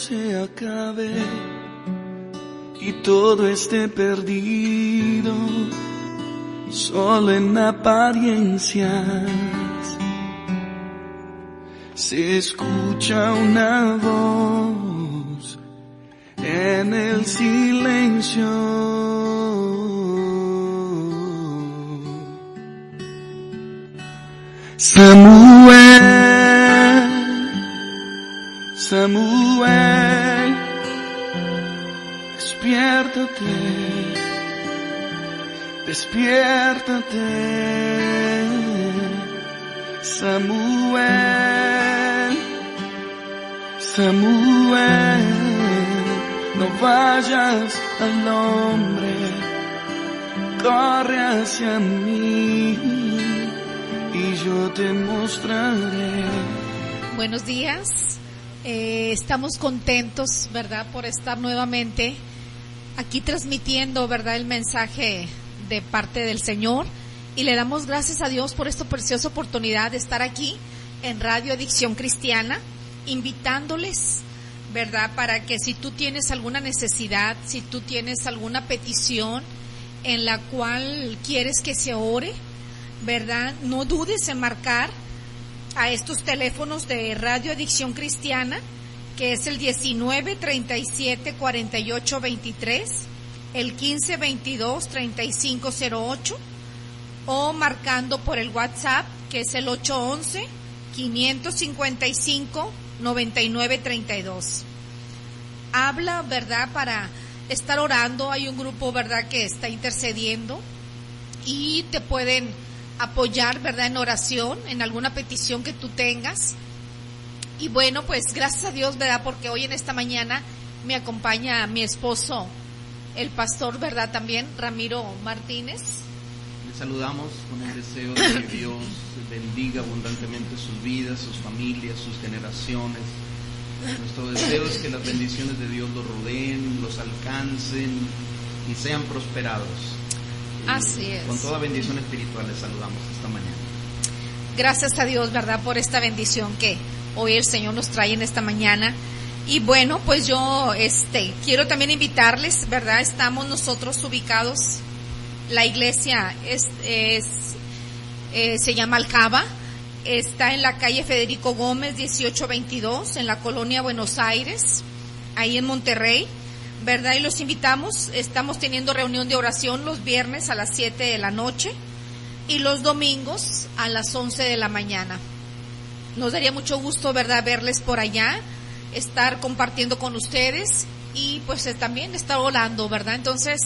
se acabe y todo esté perdido, solo en apariencias. Se escucha una voz en el silencio. Samuel, Samuel, despiértate, despiértate. Samuel, Samuel, no vayas al hombre, corre hacia mí y yo te mostraré. Buenos días, estamos contentos, ¿verdad?, por estar nuevamente aquí transmitiendo, ¿verdad?, el mensaje de parte del Señor, y le damos gracias a Dios por esta preciosa oportunidad de estar aquí en Radio Adicción Cristiana, invitándoles, ¿verdad?, para que si tú tienes alguna necesidad, si tú tienes alguna petición en la cual quieres que se ore, ¿verdad?, no dudes en marcar a estos teléfonos de Radio Adicción Cristiana, que es el 19-37-48-23, el 15-22-3508, o marcando por el WhatsApp, que es el 811-555-9932. Habla, ¿verdad?, para estar orando. Hay un grupo, ¿verdad?, que está intercediendo y te pueden apoyar, ¿verdad?, en oración, en alguna petición que tú tengas. Y bueno, pues gracias a Dios, ¿verdad?, porque hoy en esta mañana me acompaña mi esposo, el pastor, ¿verdad?, también, Ramiro Martínez. Les saludamos con el deseo de que Dios bendiga abundantemente sus vidas, sus familias, sus generaciones. Nuestro deseo es que las bendiciones de Dios los rodeen, los alcancen y sean prosperados. Así es. Con toda bendición espiritual les saludamos esta mañana. Gracias a Dios, ¿verdad?, por esta bendición que hoy el Señor nos trae en esta mañana. Y bueno, pues yo quiero también invitarles, ¿verdad? Estamos nosotros ubicados, la iglesia se llama Aljaba, está en la calle Federico Gómez 1822, en la colonia Buenos Aires, ahí en Monterrey, ¿verdad? Y los invitamos. Estamos teniendo reunión de oración los viernes a las 7 de la noche y los domingos a las 11 de la mañana. Nos daría mucho gusto, ¿verdad?, verles por allá, estar compartiendo con ustedes y pues también estar orando, ¿verdad? Entonces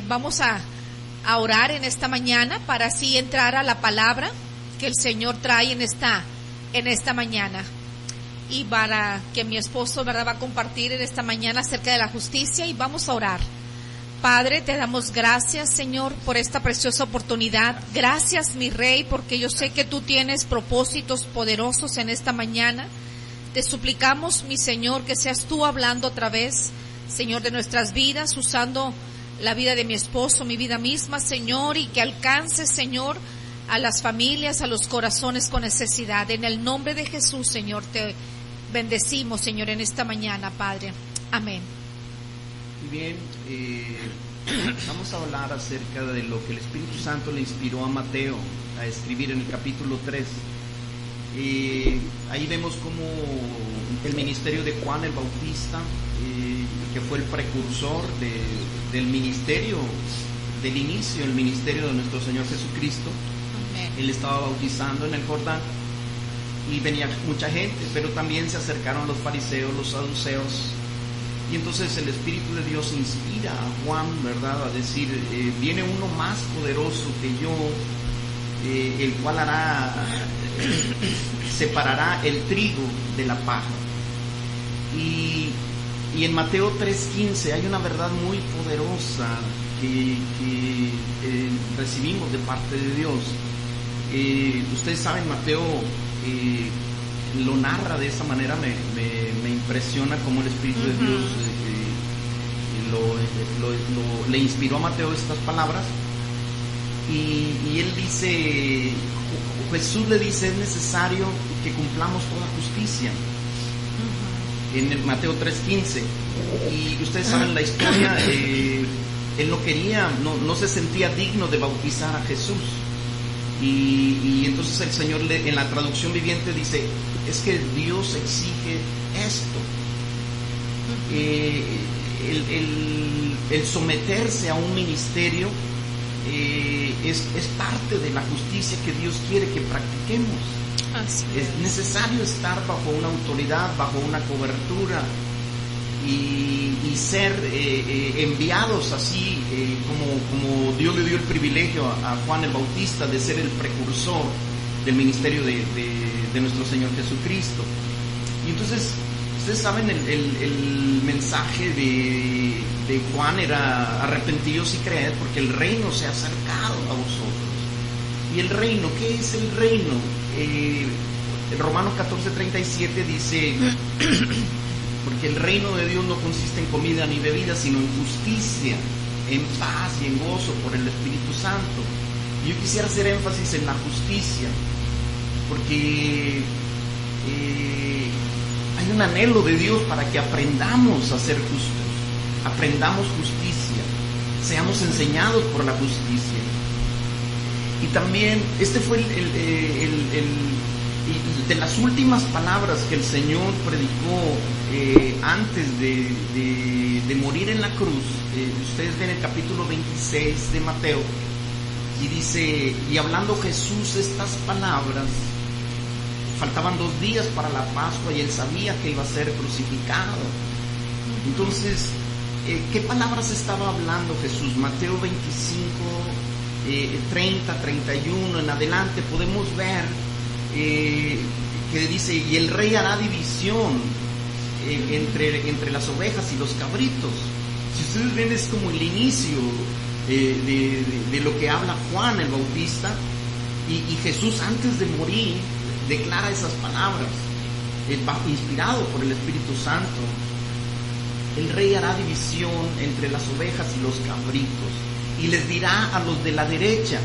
vamos a orar en esta mañana para así entrar a la palabra que el Señor trae en esta mañana, y para que mi esposo, ¿verdad?, va a compartir en esta mañana acerca de la justicia. Y vamos a orar. Padre, te damos gracias, Señor, por esta preciosa oportunidad. Gracias, mi Rey, porque yo sé que tú tienes propósitos poderosos en esta mañana. Te suplicamos, mi Señor, que seas tú hablando a través, Señor, de nuestras vidas, usando la vida de mi esposo, mi vida misma, Señor, y que alcances, Señor, a las familias, a los corazones con necesidad. En el nombre de Jesús, Señor, te bendecimos, Señor, en esta mañana, Padre. Amén. Muy bien, vamos a hablar acerca de lo que el Espíritu Santo le inspiró a Mateo a escribir en el capítulo 3. Ahí vemos como el ministerio de Juan el Bautista, que fue el precursor del ministerio, del inicio del ministerio de nuestro Señor Jesucristo. Amén. Él estaba bautizando en el Jordán y venía mucha gente, pero también se acercaron los fariseos, los saduceos, y entonces el Espíritu de Dios inspira a Juan, ¿verdad?, a decir, viene uno más poderoso que yo, el cual separará el trigo de la paja. Y en Mateo 3:15 hay una verdad muy poderosa que recibimos de parte de Dios. Ustedes saben, Mateo lo narra de esa manera. Me impresiona cómo el Espíritu de Dios le inspiró a Mateo estas palabras. Y él dice, Jesús le dice, es necesario que cumplamos toda justicia. en el Mateo 3:15. Y ustedes saben la historia, él no quería, no se sentía digno de bautizar a Jesús. Y entonces el Señor en la traducción viviente dice, es que Dios exige esto. El someterse a un ministerio es parte de la justicia que Dios quiere que practiquemos. Es necesario estar bajo una autoridad, bajo una cobertura y ser enviados así como Dios le dio el privilegio a Juan el Bautista de ser el precursor del ministerio de nuestro Señor Jesucristo. Y entonces ustedes saben, el mensaje de Juan era arrepentidos y creed porque el reino se ha acercado a vosotros. Y el reino, ¿qué es el reino? En Romanos 14:37 dice, porque el reino de Dios no consiste en comida ni bebida, sino en justicia, en paz y en gozo por el Espíritu Santo. Y yo quisiera hacer énfasis en la justicia, porque hay un anhelo de Dios para que aprendamos a ser justos, aprendamos justicia, seamos enseñados por la justicia. Y también este fue de las últimas palabras que el Señor predicó antes de morir en la cruz. Ustedes ven el capítulo 26 de Mateo y dice, y hablando Jesús estas palabras, faltaban 2 días para la Pascua y él sabía que iba a ser crucificado. Entonces, ¿qué palabras estaba hablando Jesús? Mateo 25, 30, 31 en adelante podemos ver que dice, y el rey hará división entre las ovejas y los cabritos. Si ustedes ven, es como el inicio de lo que habla Juan el Bautista, y Jesús antes de morir declara esas palabras, inspirado por el Espíritu Santo. El rey hará división entre las ovejas y los cabritos, y les dirá a los de la derecha,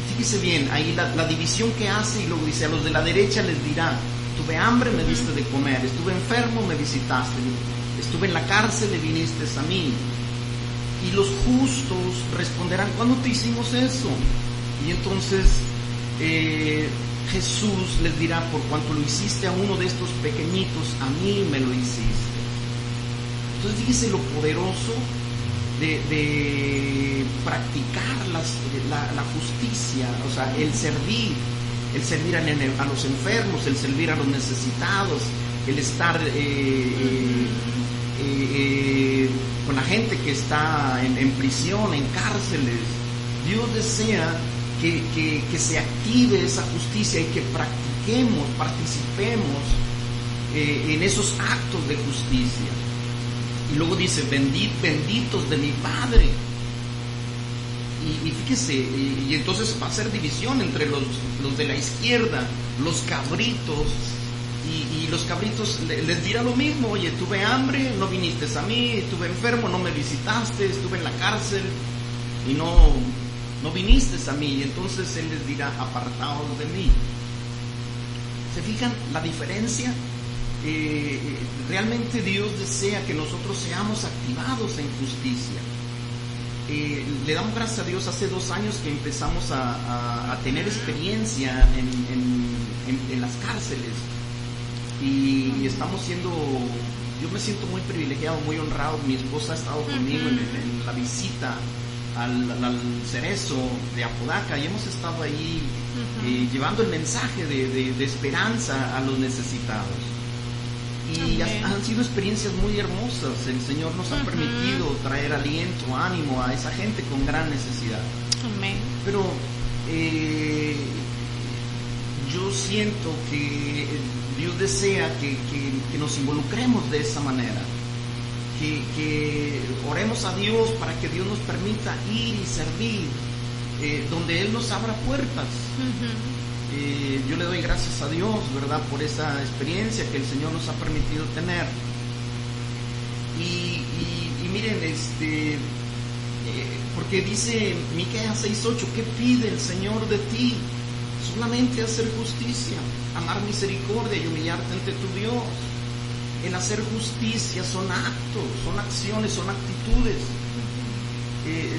fíjese bien, ahí la división que hace, y luego dice, a los de la derecha les dirá, tuve hambre, me diste de comer, estuve enfermo, me visitaste, estuve en la cárcel, le viniste a mí. Y los justos responderán, ¿cuándo te hicimos eso? Y entonces Jesús les dirá, por cuanto lo hiciste a uno de estos pequeñitos, a mí me lo hiciste. Entonces fíjese lo poderoso de practicar la justicia, o sea, el servir a los enfermos, el servir a los necesitados, el estar con la gente que está en prisión, en cárceles. Dios desea que se active esa justicia y que participemos en esos actos de justicia. Y luego dice, benditos de mi Padre. Y fíjese, y entonces va a ser división entre los de la izquierda, los cabritos, y los cabritos les dirá lo mismo, oye, tuve hambre, no viniste a mí, estuve enfermo, no me visitaste, estuve en la cárcel y no viniste a mí. Y entonces Él les dirá, apartaos de mí. ¿Se fijan la diferencia? Realmente Dios desea que nosotros seamos activados en justicia. Le damos gracias a Dios, hace 2 años que empezamos a tener experiencia en las cárceles, y estamos yo me siento muy privilegiado, muy honrado. Mi esposa ha estado conmigo en la visita al Cerezo de Apodaca, y hemos estado ahí llevando el mensaje de esperanza a los necesitados. Y han sido experiencias muy hermosas. El Señor nos ha permitido traer aliento, ánimo a esa gente con gran necesidad. Amén. Pero yo siento que Dios desea que nos involucremos de esa manera, que oremos a Dios para que Dios nos permita ir y servir donde Él nos abra puertas. Yo le doy gracias a Dios, ¿verdad?, por esa experiencia que el Señor nos ha permitido tener. Y miren, porque dice Miqueas 6:8, ¿qué pide el Señor de ti? solamente hacer justicia, amar misericordia y humillarte ante tu Dios. El hacer justicia son actos, son acciones, son actitudes.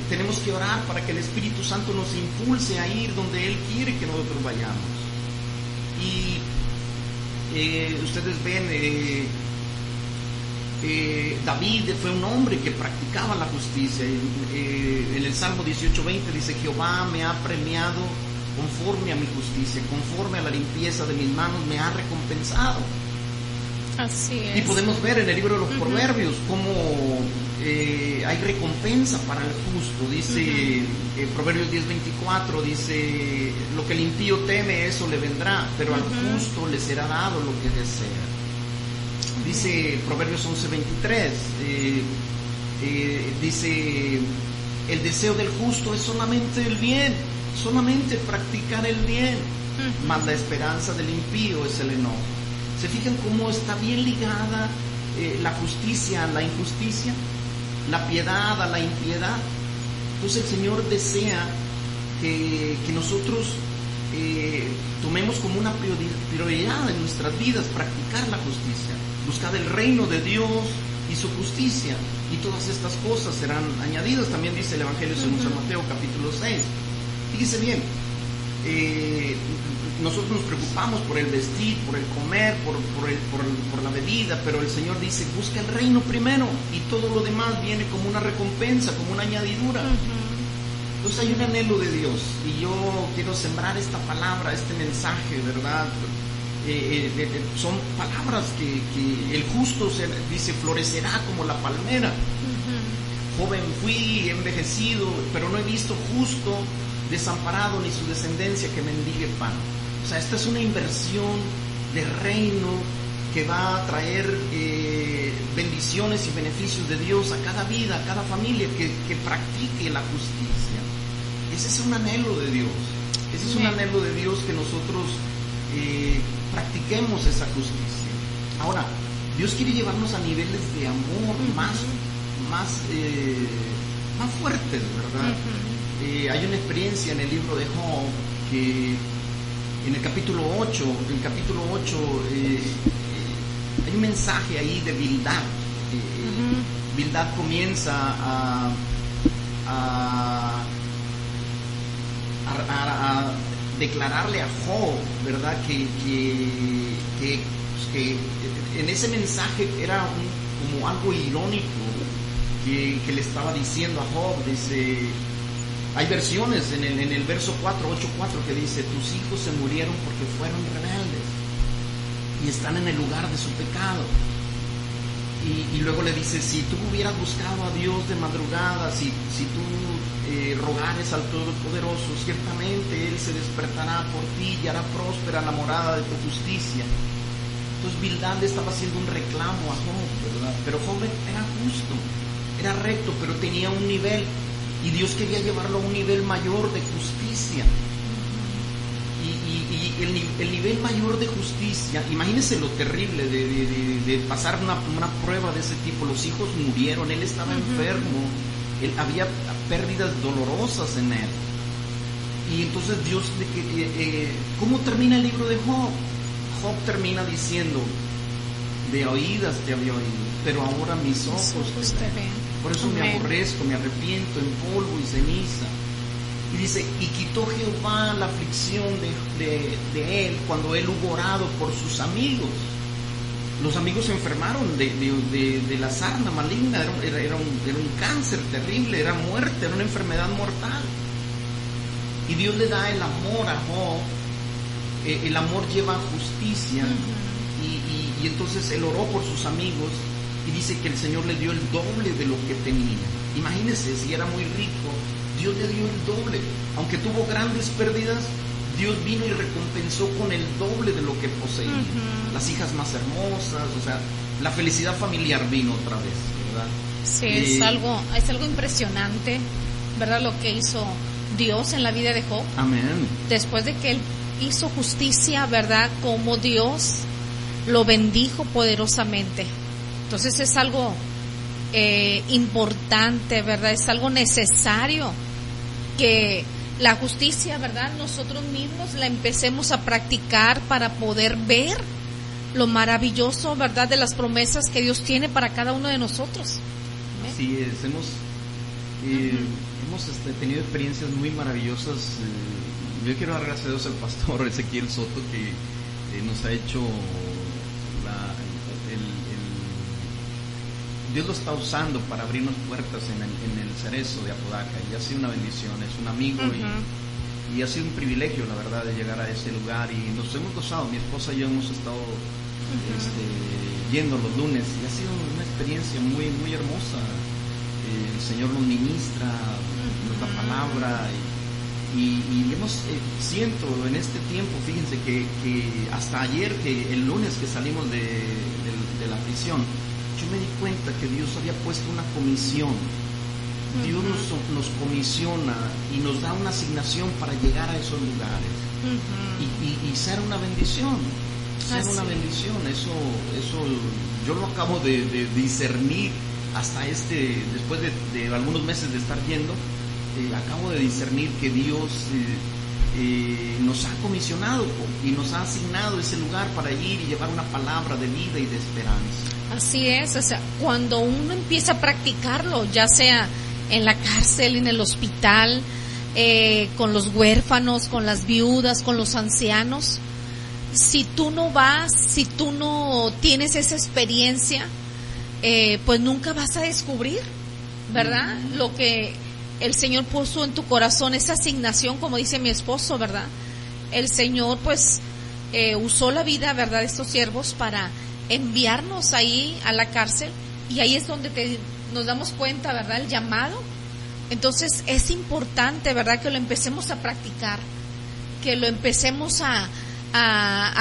Tenemos que orar para que el Espíritu Santo nos impulse a ir donde Él quiere que nosotros vayamos. Y ustedes ven, David fue un hombre que practicaba la justicia. En el Salmo 18:20 dice: Jehová me ha premiado conforme a mi justicia, conforme a la limpieza de mis manos me ha recompensado. Así es. Y podemos ver en el libro de los Proverbios cómo hay recompensa para el justo. Dice Proverbios 10:24, dice: lo que el impío teme, eso le vendrá, pero al justo le será dado lo que desea. Dice Proverbios 11:23, dice: el deseo del justo es solamente el bien, solamente practicar el bien, mas la esperanza del impío es el enojo. ¿Se fijan cómo está bien ligada la justicia a la injusticia, la piedad a la impiedad? Entonces el Señor desea que nosotros tomemos como una prioridad en nuestras vidas practicar la justicia, buscar el reino de Dios y su justicia, y todas estas cosas serán añadidas. También dice el Evangelio según San Mateo capítulo 6. Fíjese bien, nosotros nos preocupamos por el vestir, por el comer, por la bebida, pero el Señor dice: busca el reino primero y todo lo demás viene como una recompensa, como una añadidura. Entonces hay un anhelo de Dios, y yo quiero sembrar esta palabra, este mensaje, ¿verdad? Son palabras que el justo dice: florecerá como la palmera. Joven fui, envejecido, pero no he visto justo desamparado ni su descendencia que mendigue pan. O sea, esta es una inversión de reino que va a traer bendiciones y beneficios de Dios a cada vida, a cada familia que practique la justicia. Ese es un anhelo de Dios. Ese es un anhelo de Dios, que nosotros practiquemos esa justicia. Ahora, Dios quiere llevarnos a niveles de amor más fuertes, ¿verdad? Hay una experiencia en el libro de Job que en el capítulo 8, hay un mensaje ahí de Bildad. Bildad comienza a declararle a Job, ¿verdad? Que en ese mensaje era como algo irónico que le estaba diciendo a Job. Dice, hay versiones en el verso 8:4 que dice: tus hijos se murieron porque fueron rebeldes y están en el lugar de su pecado. Y luego le dice: si tú hubieras buscado a Dios de madrugada, si tú rogares al Todopoderoso, ciertamente Él se despertará por ti y hará próspera la morada de tu justicia. Entonces Bildad le estaba haciendo un reclamo a Job, ¿verdad? Pero Job era justo, era recto, pero tenía un nivel, y Dios quería llevarlo a un nivel mayor de justicia. Y el nivel mayor de justicia, imagínense lo terrible de pasar una prueba de ese tipo. Los hijos murieron, él estaba enfermo, había pérdidas dolorosas en él. Y entonces Dios, ¿cómo termina el libro de Job? Job termina diciendo: de oídas te había oído, pero ahora mis ojos te ven. Por eso me aborrezco, me arrepiento en polvo y ceniza. Y dice: y quitó Jehová la aflicción de él cuando él hubo orado por sus amigos. Los amigos se enfermaron de la sarna maligna, era un cáncer terrible, era muerte, era una enfermedad mortal. Y Dios le da el amor a Job. El amor lleva justicia. Y entonces él oró por sus amigos, y dice que el Señor le dio el doble de lo que tenía. Imagínense, si era muy rico, Dios le dio el doble. Aunque tuvo grandes pérdidas, Dios vino y recompensó con el doble de lo que poseía. Las hijas más hermosas, o sea, la felicidad familiar vino otra vez, ¿verdad? Sí, es algo impresionante, ¿verdad? Lo que hizo Dios en la vida de Job. Amén. Después de que él hizo justicia, ¿verdad? Como Dios lo bendijo poderosamente. Entonces es algo importante, ¿verdad? Es algo necesario que la justicia, ¿verdad? Nosotros mismos la empecemos a practicar para poder ver lo maravilloso, ¿verdad? De las promesas que Dios tiene para cada uno de nosotros. Así es, hemos tenido experiencias muy maravillosas. Yo quiero dar gracias a Dios al pastor Ezequiel Soto, que nos ha hecho Dios lo está usando para abrirnos puertas en el Cerezo de Apodaca, y ha sido una bendición. Es un amigo y ha sido un privilegio, la verdad, de llegar a ese lugar, y nos hemos gozado. Mi esposa y yo hemos estado yendo los lunes, y ha sido una experiencia muy, muy hermosa. El Señor nos ministra, nos da palabra, y hemos, siento en este tiempo, fíjense que hasta ayer, que el lunes que salimos de la prisión, yo me di cuenta que Dios había puesto una comisión. Dios nos comisiona y nos da una asignación para llegar a esos lugares y ser una bendición. Ser una bendición. Eso yo lo acabo de discernir hasta después de algunos meses de estar yendo. Acabo de discernir que Dios nos ha comisionado y nos ha asignado ese lugar para ir y llevar una palabra de vida y de esperanza. Así es, o sea, cuando uno empieza a practicarlo, ya sea en la cárcel, en el hospital, con los huérfanos, con las viudas, con los ancianos, si tú no vas, si tú no tienes esa experiencia, pues nunca vas a descubrir, ¿verdad? Lo que el Señor puso en tu corazón, esa asignación, como dice mi esposo, ¿verdad? El Señor pues usó la vida, ¿verdad?, de estos siervos para enviarnos ahí a la cárcel, y ahí es donde nos damos cuenta, ¿verdad?, el llamado. Entonces es importante, ¿verdad?, que lo empecemos a practicar, que lo empecemos a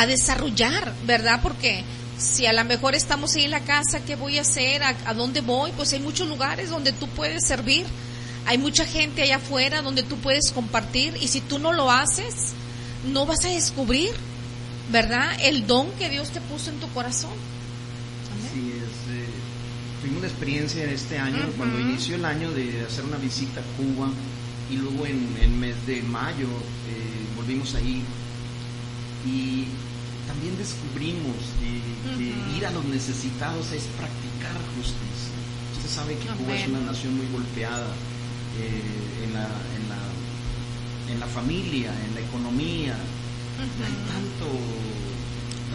desarrollar, ¿verdad? Porque si a lo mejor estamos ahí en la casa, ¿qué voy a hacer? ¿A dónde voy? Pues hay muchos lugares donde tú puedes servir, hay mucha gente allá afuera donde tú puedes compartir, y si tú no lo haces, no vas a descubrir, ¿verdad?, el don que Dios te puso en tu corazón. ¿Amén? Así es. Tuvimos una experiencia en este año, cuando inició el año, de hacer una visita a Cuba, y luego en el mes de mayo volvimos ahí, y también descubrimos que ir a los necesitados es practicar justicia. Usted sabe que Cuba es una nación muy golpeada en la familia, en la economía. Hay tantas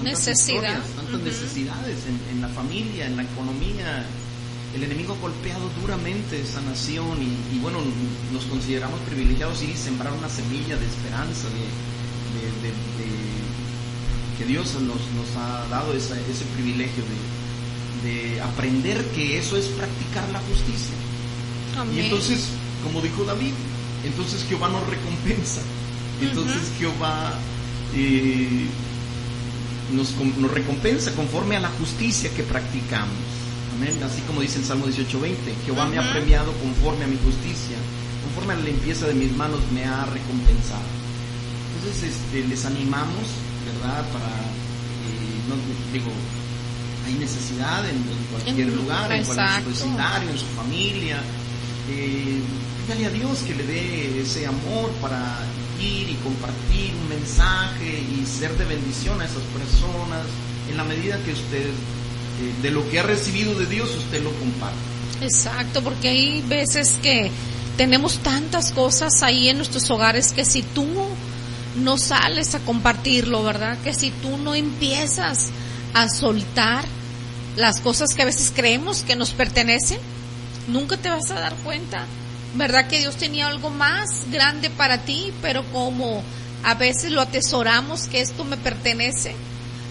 necesidades en la familia, en la economía. El enemigo ha golpeado duramente esa nación, y bueno, nos consideramos privilegiados ir y sembrar una semilla de esperanza, que Dios nos ha dado ese privilegio de aprender que eso es practicar la justicia. Amén. Y entonces, como dijo David, entonces Jehová nos recompensa. Entonces Jehová nos recompensa conforme a la justicia que practicamos. Amén. Así como dice el Salmo 18:20, Jehová me ha premiado conforme a mi justicia, conforme a la limpieza de mis manos me ha recompensado. Entonces les animamos, ¿verdad? Hay necesidad en cualquier lugar, en cualquier vecindario, en su familia. Dígale a Dios que le dé ese amor para ir y compartir un mensaje y ser de bendición a esas personas, en la medida que usted, de lo que ha recibido de Dios, usted lo comparte. Exacto, porque hay veces que tenemos tantas cosas ahí en nuestros hogares que si tú no sales a compartirlo, ¿verdad?, que si tú no empiezas a soltar las cosas que a veces creemos que nos pertenecen, nunca te vas a dar cuenta, ¿verdad?, que Dios tenía algo más grande para ti, pero como a veces lo atesoramos, que esto me pertenece,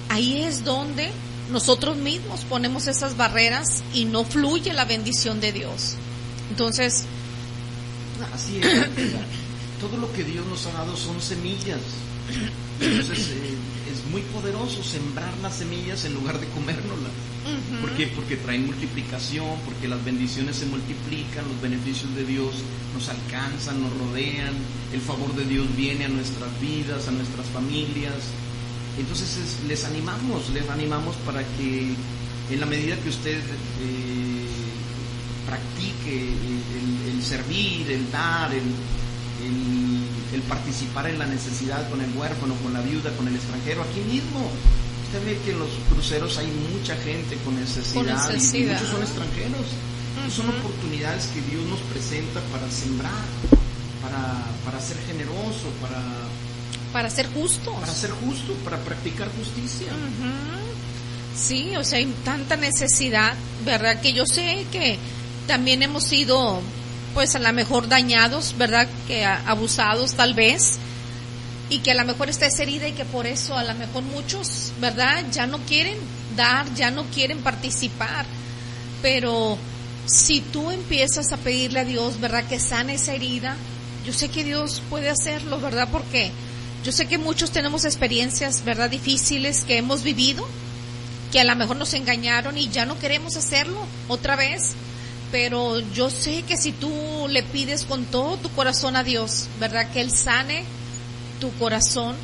ahí es donde nosotros mismos ponemos esas barreras y no fluye la bendición de Dios. Entonces, así es. Todo lo que Dios nos ha dado son semillas. Entonces es muy poderoso sembrar las semillas en lugar de comérnoslas. ¿Por qué? Porque traen multiplicación, porque las bendiciones se multiplican, los beneficios de Dios nos alcanzan, nos rodean, el favor de Dios viene a nuestras vidas, a nuestras familias. Entonces les animamos para que en la medida que usted practique el servir, el dar, el participar en la necesidad con el huérfano, con la viuda, con el extranjero, aquí mismo. Usted ve que en los cruceros hay mucha gente con necesidad. Y muchos son extranjeros. Son oportunidades que Dios nos presenta para sembrar, para ser generoso, para ser justos. Para ser justo, para practicar justicia. Sí, o sea, hay tanta necesidad, ¿verdad? Que yo sé que también hemos sido, pues a lo mejor dañados, ¿verdad? Que abusados tal vez. Y que a lo mejor está esa herida y que por eso a lo mejor muchos, ¿verdad? Ya no quieren dar, ya no quieren participar. Pero si tú empiezas a pedirle a Dios, ¿verdad? Que sane esa herida, yo sé que Dios puede hacerlo, ¿verdad? Porque yo sé que muchos tenemos experiencias, ¿verdad? Difíciles que hemos vivido, que a lo mejor nos engañaron y ya no queremos hacerlo otra vez. Pero yo sé que si tú le pides con todo tu corazón a Dios, ¿verdad? Que Él sane tu corazón,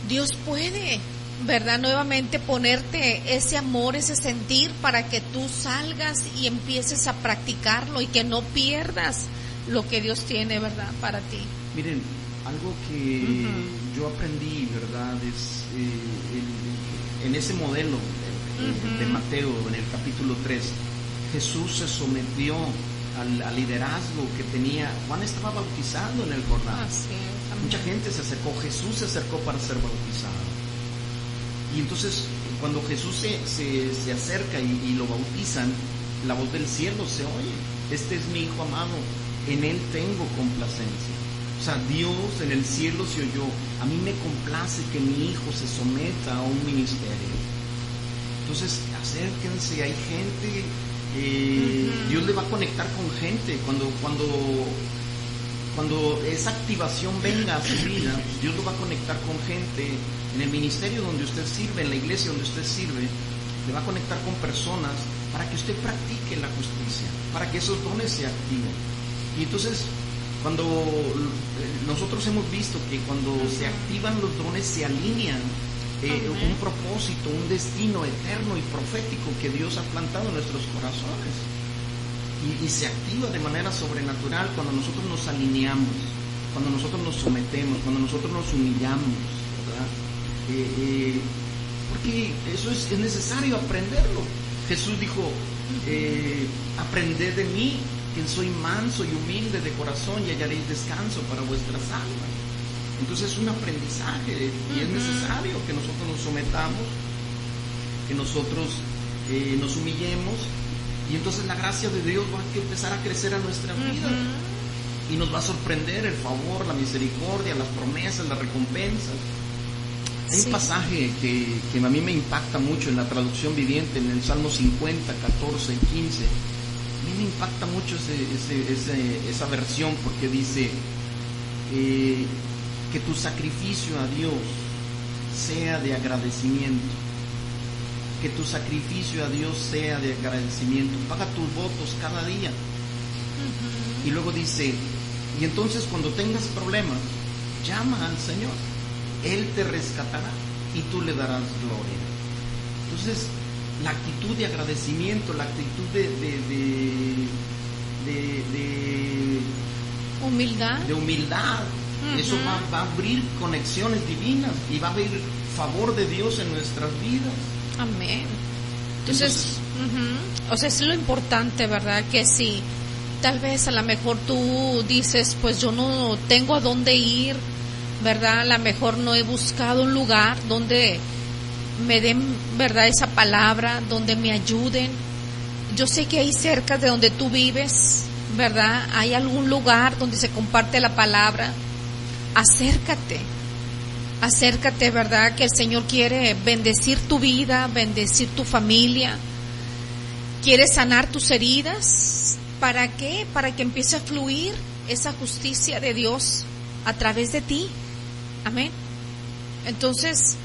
Dios puede, ¿verdad? Nuevamente ponerte ese amor, ese sentir para que tú salgas y empieces a practicarlo y que no pierdas lo que Dios tiene, ¿verdad? Para ti. Miren, algo que yo aprendí, ¿verdad? Es en ese modelo de Mateo, en el capítulo 3, Jesús se sometió al liderazgo que tenía. Juan estaba bautizando en el Jordán. Mucha gente se acercó, Jesús se acercó para ser bautizado. Y entonces cuando Jesús se acerca y lo bautizan, la voz del cielo se oye: este es mi Hijo amado, en Él tengo complacencia. O sea, Dios en el cielo se oyó: a mí me complace que mi Hijo se someta a un ministerio. Entonces acérquense, hay gente, Dios le va a conectar con gente. Cuando esa activación venga a su vida, Dios lo va a conectar con gente en el ministerio donde usted sirve, en la iglesia donde usted sirve. Le va a conectar con personas para que usted practique la justicia, para que esos dones se activen. Y entonces, cuando nosotros hemos visto que cuando se activan los dones se alinean un propósito, un destino eterno y profético que Dios ha plantado en nuestros corazones. Y se activa de manera sobrenatural cuando nosotros nos alineamos, cuando nosotros nos sometemos, cuando nosotros nos humillamos, ¿verdad? Porque eso es necesario aprenderlo. Jesús dijo: aprended de mí, que soy manso y humilde de corazón, y hallaréis descanso para vuestras almas. Entonces es un aprendizaje y es necesario que nosotros nos sometamos, que nosotros nos humillemos. Y entonces la gracia de Dios va a empezar a crecer a nuestra vida. Y nos va a sorprender el favor, la misericordia, las promesas, las recompensas. Hay un pasaje que a mí me impacta mucho en la traducción viviente, en el Salmo 50, 14 y 15. A mí me impacta mucho esa versión, porque dice que tu sacrificio a Dios sea de agradecimiento. Que tu sacrificio a Dios sea de agradecimiento. Paga tus votos cada día. Y luego dice: y entonces cuando tengas problemas, llama al Señor. Él te rescatará y tú le darás gloria. Entonces, la actitud de agradecimiento, la actitud de humildad, eso va a abrir conexiones divinas y va a haber favor de Dios en nuestras vidas. Amén. Entonces, o sea, es lo importante, ¿verdad? Que si tal vez a lo mejor tú dices: pues yo no tengo a dónde ir, ¿verdad? A lo mejor no he buscado un lugar donde me den, ¿verdad?, esa palabra, donde me ayuden. Yo sé que ahí cerca de donde tú vives, ¿verdad?, hay algún lugar donde se comparte la palabra. Acércate, ¿verdad? Que el Señor quiere bendecir tu vida, bendecir tu familia. Quiere sanar tus heridas. ¿Para qué? Para que empiece a fluir esa justicia de Dios a través de ti. Amén. Entonces,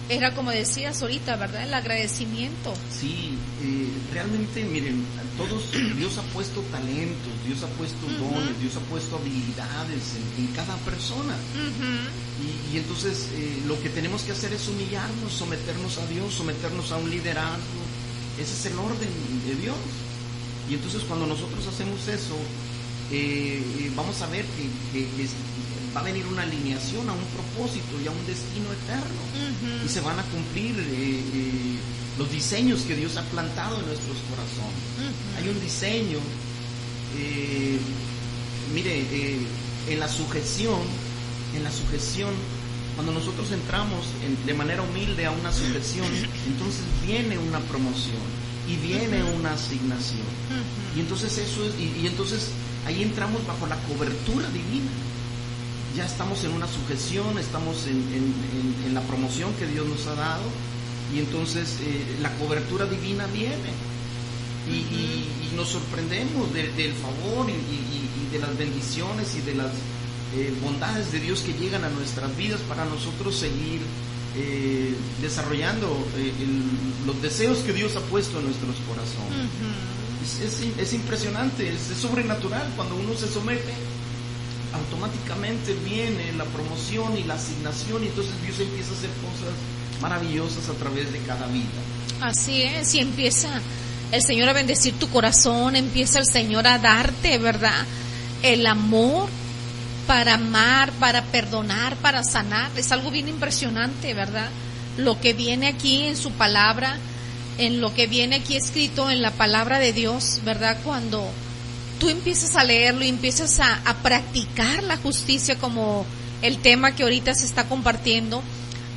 era como decías ahorita, ¿verdad? El agradecimiento. Sí, realmente, miren, Dios ha puesto talentos, Dios ha puesto dones, Dios ha puesto habilidades en cada persona. Y entonces lo que tenemos que hacer es humillarnos, someternos a Dios, someternos a un liderazgo. Ese es el orden de Dios. Y entonces cuando nosotros hacemos eso, vamos a ver que va a venir una alineación a un propósito y a un destino eterno. Y se van a cumplir los diseños que Dios ha plantado en nuestros corazones. Hay un diseño, en la sujeción, cuando nosotros entramos de manera humilde a una sujeción, entonces viene una promoción y viene una asignación. Y entonces entonces ahí entramos bajo la cobertura divina. Ya estamos en una sujeción, estamos en la promoción que Dios nos ha dado, y entonces la cobertura divina viene y nos sorprendemos del favor y de las bendiciones y de las bondades de Dios que llegan a nuestras vidas para nosotros seguir desarrollando los deseos que Dios ha puesto en nuestros corazones. Es impresionante, es sobrenatural. Cuando uno se somete, automáticamente viene la promoción y la asignación, y entonces Dios empieza a hacer cosas maravillosas a través de cada vida. Así es, y empieza el Señor a bendecir tu corazón, empieza el Señor a darte, ¿verdad?, el amor para amar, para perdonar, para sanar. Es algo bien impresionante, ¿verdad? Lo que viene aquí en su palabra, en lo que viene aquí escrito en la palabra de Dios, ¿verdad? Cuando tú empiezas a leerlo y empiezas a practicar la justicia, como el tema que ahorita se está compartiendo,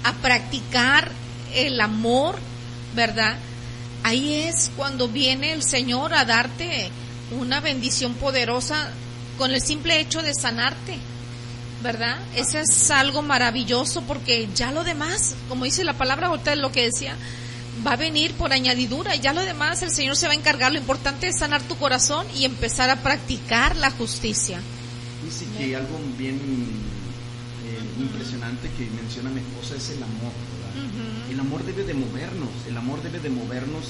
a practicar el amor, ¿verdad? Ahí es cuando viene el Señor a darte una bendición poderosa con el simple hecho de sanarte, ¿verdad? Eso es algo maravilloso, porque ya lo demás, como dice la palabra, ahorita lo que decía, va a venir por añadidura. Ya lo demás el Señor se va a encargar. Lo importante es sanar tu corazón y empezar a practicar la justicia. Dice que algo bien impresionante que menciona mi esposa es el amor, ¿verdad? El amor debe de movernos,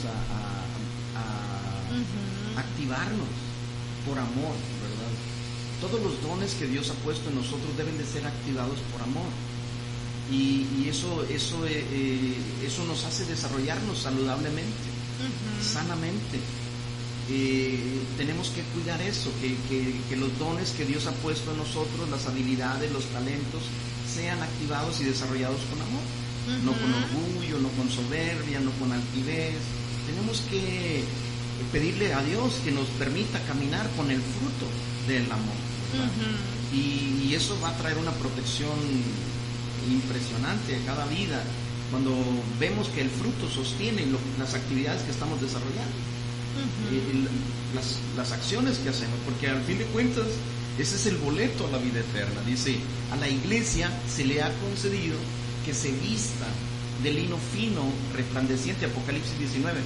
a activarnos por amor, ¿verdad? Todos los dones que Dios ha puesto en nosotros deben de ser activados por amor. Y eso nos hace desarrollarnos saludablemente, sanamente. Tenemos que cuidar eso, que los dones que Dios ha puesto en nosotros, las habilidades, los talentos, sean activados y desarrollados con amor. No con orgullo, no con soberbia, no con altivez. Tenemos que pedirle a Dios que nos permita caminar con el fruto del amor, y eso va a traer una protección impresionante a cada vida, cuando vemos que el fruto sostiene las actividades que estamos desarrollando, las acciones que hacemos, porque al fin de cuentas ese es el boleto a la vida eterna. Dice, a la iglesia se le ha concedido que se vista de lino fino, resplandeciente, Apocalipsis 19,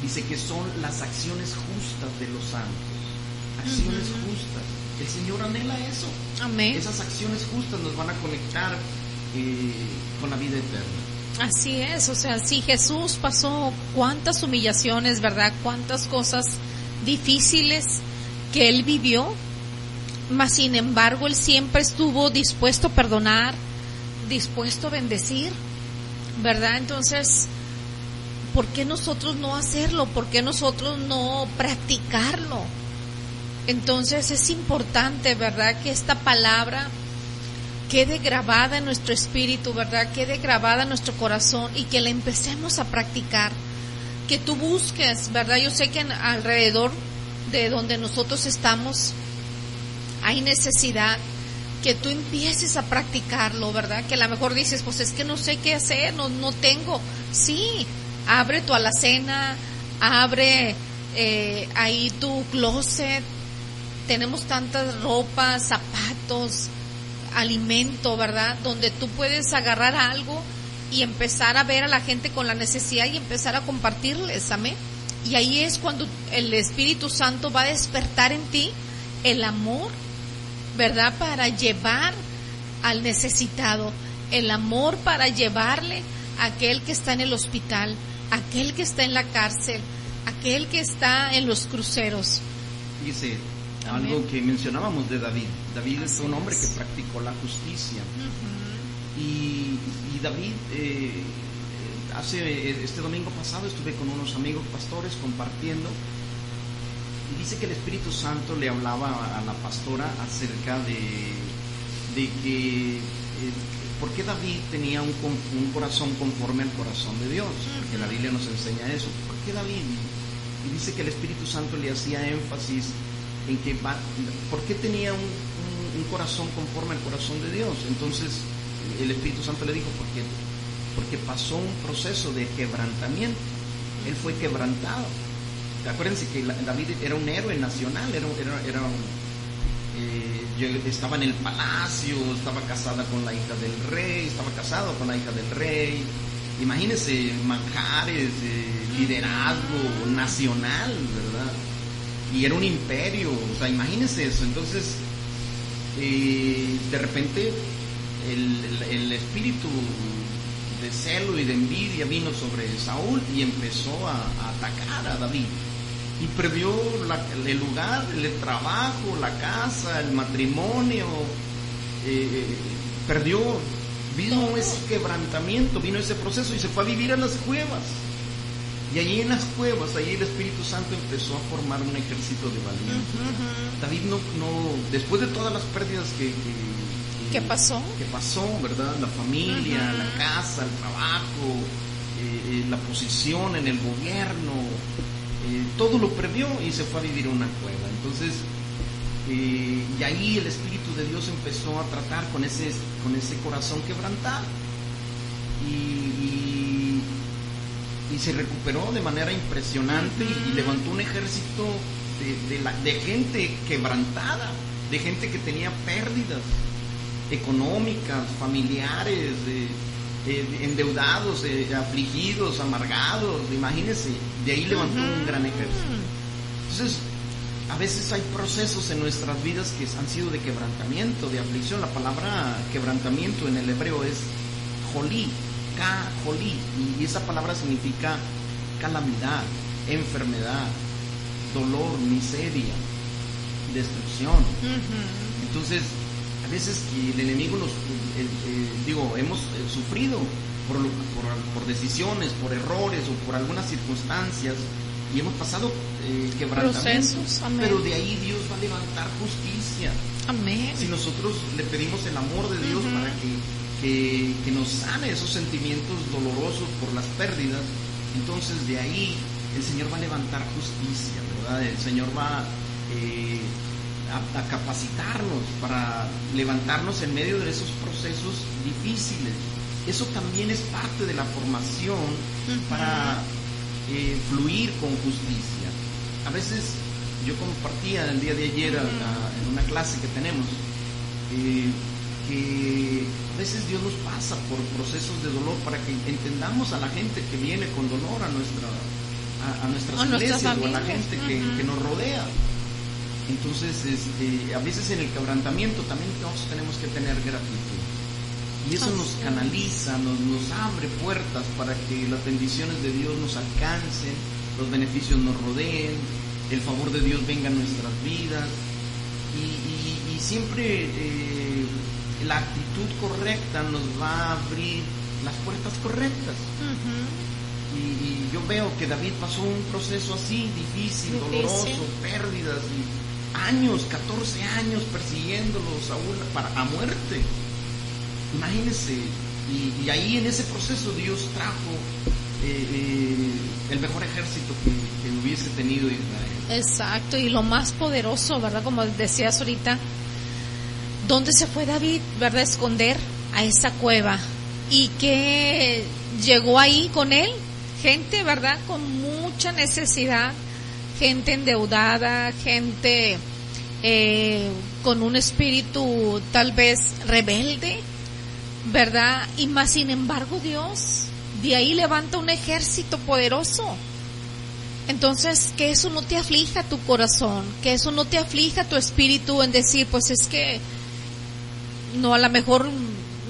dice que son las acciones justas de los santos, acciones justas. El Señor anhela eso. Amén. Esas acciones justas nos van a conectar con la vida eterna. Así es, o sea, sí, Jesús pasó cuántas humillaciones, ¿verdad? Cuántas cosas difíciles que Él vivió, mas sin embargo Él siempre estuvo dispuesto a perdonar, dispuesto a bendecir, ¿verdad? Entonces, ¿por qué nosotros no hacerlo? ¿Por qué nosotros no practicarlo? Entonces es importante, ¿verdad?, que esta palabra quede grabada en nuestro espíritu, ¿verdad?, quede grabada en nuestro corazón, y que la empecemos a practicar. Que tú busques, ¿verdad? Yo sé que alrededor de donde nosotros estamos hay necesidad, que tú empieces a practicarlo, ¿verdad? Que a lo mejor dices, pues es que no sé qué hacer, no tengo. Sí, abre tu alacena, abre ahí tu closet. Tenemos tantas ropas, zapatos, alimento, ¿verdad?, donde tú puedes agarrar algo y empezar a ver a la gente con la necesidad y empezar a compartirles, amén. Y ahí es cuando el Espíritu Santo va a despertar en ti el amor, ¿verdad?, para llevar al necesitado, el amor para llevarle a aquel que está en el hospital, aquel que está en la cárcel, aquel que está en los cruceros. Dice algo que mencionábamos de David. David es un hombre que practicó la justicia. Y David, este domingo pasado estuve con unos amigos pastores compartiendo, Y dice que el Espíritu Santo le hablaba a la pastora acerca de que por qué David tenía un corazón conforme al corazón de Dios, porque la Biblia nos enseña eso. ¿Por qué David? Y dice que el Espíritu Santo le hacía énfasis en que ¿por qué tenía un corazón conforme al corazón de Dios? Entonces el Espíritu Santo le dijo, porque pasó un proceso de quebrantamiento. Él fue quebrantado. Acuérdense que David era un héroe nacional, estaba en el palacio, estaba casado con la hija del rey, imagínense manjares, liderazgo nacional, ¿verdad? Y era un imperio, o sea, imagínense eso. Entonces, de repente, el espíritu de celo y de envidia vino sobre Saúl y empezó a atacar a David. Y perdió el lugar, el trabajo, la casa, el matrimonio, vino ese quebrantamiento, vino ese proceso y se fue a vivir a las cuevas. Y allí en las cuevas, allí el Espíritu Santo empezó a formar un ejército de valientes. David no, después de todas las pérdidas ¿qué pasó? Que pasó, ¿verdad? La familia, la casa, el trabajo, la posición en el gobierno, todo lo perdió y se fue a vivir a una cueva. Entonces, y ahí el Espíritu de Dios empezó a tratar con ese corazón quebrantado y se recuperó de manera impresionante y levantó un ejército de gente quebrantada, de gente que tenía pérdidas económicas, familiares, endeudados, afligidos, amargados. Imagínense, de ahí levantó un gran ejército. Entonces, a veces hay procesos en nuestras vidas que han sido de quebrantamiento, de aflicción. La palabra quebrantamiento en el hebreo es jolí, ka-jolí, y esa palabra significa calamidad, enfermedad, dolor, miseria, destrucción. Entonces, a veces que el enemigo hemos sufrido por decisiones, por errores o por algunas circunstancias y hemos pasado quebrantamientos, pero de ahí Dios va a levantar justicia. Amén. Si nosotros le pedimos el amor de Dios para que nos sane esos sentimientos dolorosos por las pérdidas, entonces de ahí el Señor va a levantar justicia, ¿verdad? El Señor va a capacitarnos para levantarnos en medio de esos procesos difíciles. Eso también es parte de la formación para fluir con justicia. A veces yo compartía el día de ayer en una clase que tenemos que a veces Dios nos pasa por procesos de dolor para que entendamos a la gente que viene con dolor a nuestras iglesias o a la gente que nos rodea. Entonces, a veces en el quebrantamiento también todos tenemos que tener gratitud. Y eso nos canaliza, nos abre puertas para que las bendiciones de Dios nos alcancen, los beneficios nos rodeen, el favor de Dios venga a nuestras vidas. Y siempre la actitud correcta nos va a abrir las puertas correctas. Y yo veo que David pasó un proceso así, difícil, doloroso, pérdidas, y años, 14 años persiguiéndolo Saúl a muerte. Imagínense, y ahí en ese proceso Dios trajo el mejor ejército que hubiese tenido Israel. Exacto, y lo más poderoso, ¿verdad? Como decías ahorita, ¿dónde se fue David, verdad? A esconder a esa cueva. ¿Y qué llegó ahí con él? Gente, ¿verdad? Con mucha necesidad, gente endeudada, gente con un espíritu tal vez rebelde, ¿verdad? Y más sin embargo Dios de ahí levanta un ejército poderoso. Entonces, que eso no te aflija tu corazón, que eso no te aflija tu espíritu en decir, pues es que no, a lo mejor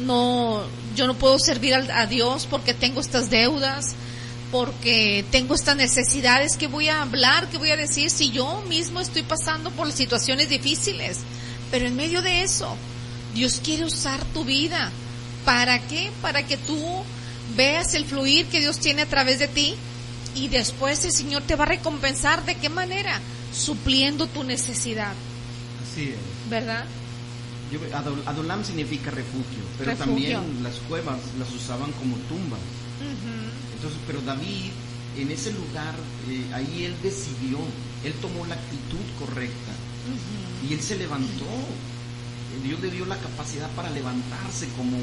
no, yo no puedo servir a Dios porque tengo estas deudas, porque tengo estas necesidades. ¿Qué voy a hablar? ¿Qué voy a decir si yo mismo estoy pasando por situaciones difíciles? Pero en medio de eso, Dios quiere usar tu vida. ¿Para qué? Para que tú veas el fluir que Dios tiene a través de ti, y después el Señor te va a recompensar. ¿De qué manera? supliendo tu necesidad. Así es. ¿Verdad? Adulam significa refugio, pero Refugio. también las cuevas las usaban como tumbas. Entonces, pero David, en ese lugar, ahí él decidió, él tomó la actitud correcta y él se levantó. Dios le dio la capacidad para levantarse como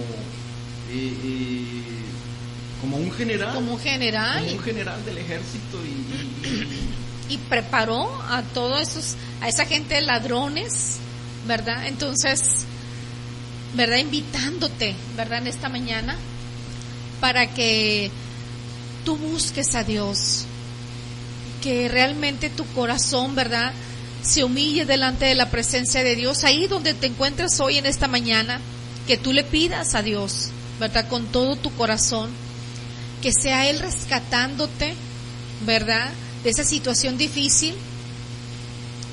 un general. Como un general. Como un general del ejército y preparó a todos a esa gente de ladrones, ¿verdad? Entonces, ¿verdad? Invitándote, ¿verdad? En esta mañana, para que tú busques a Dios, que realmente tu corazón, ¿verdad?, se humille delante de la presencia de Dios, ahí donde te encuentras hoy en esta mañana, que tú le pidas a Dios, ¿verdad?, con todo tu corazón, que sea Él rescatándote, ¿verdad?, de esa situación difícil,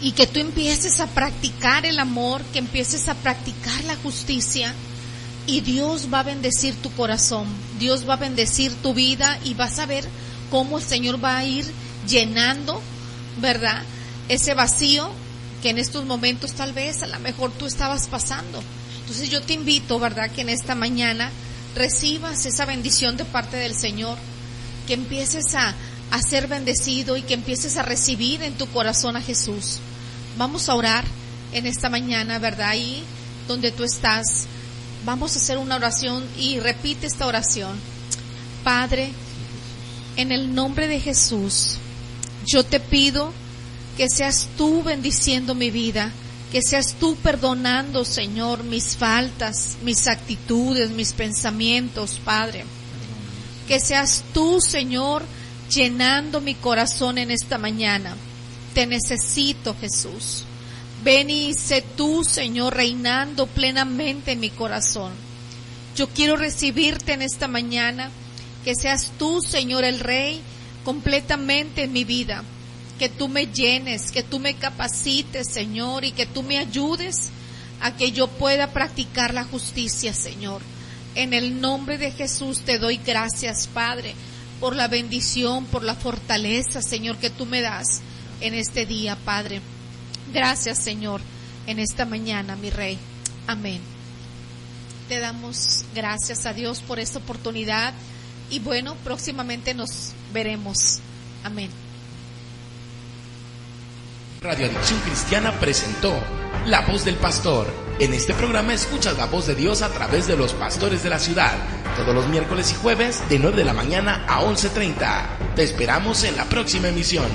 y que tú empieces a practicar el amor, que empieces a practicar la justicia, y Dios va a bendecir tu corazón, Dios va a bendecir tu vida, y vas a ver cómo el Señor va a ir llenando, ¿verdad?, ese vacío que en estos momentos tal vez a lo mejor tú estabas pasando. Entonces yo te invito, ¿verdad?, que en esta mañana recibas esa bendición de parte del Señor, que empieces a ser bendecido y que empieces a recibir en tu corazón a Jesús. Vamos a orar en esta mañana, ¿verdad? Ahí donde tú estás, vamos a hacer una oración y repite esta oración. Padre, en el nombre de Jesús, yo te pido que seas tú bendiciendo mi vida, que seas tú perdonando, Señor, mis faltas, mis actitudes, mis pensamientos, Padre. Que seas tú, Señor, llenando mi corazón en esta mañana. Te necesito, Jesús. Ven y sé tú, Señor, reinando plenamente en mi corazón. Yo quiero recibirte en esta mañana, que seas tú, Señor, el Rey, completamente en mi vida. Que tú me llenes, que tú me capacites, Señor, y que tú me ayudes a que yo pueda practicar la justicia, Señor. En el nombre de Jesús te doy gracias, Padre, por la bendición, por la fortaleza, Señor, que tú me das en este día, Padre. Gracias, Señor, en esta mañana, mi Rey. Amén. Te damos gracias a Dios por esta oportunidad y bueno, próximamente nos veremos. Amén. Radio Adicción Cristiana presentó La Voz del Pastor. En este programa escuchas la voz de Dios a través de los pastores de la ciudad, todos los miércoles y jueves de 9 de la mañana a 11:30. Te esperamos en la próxima emisión.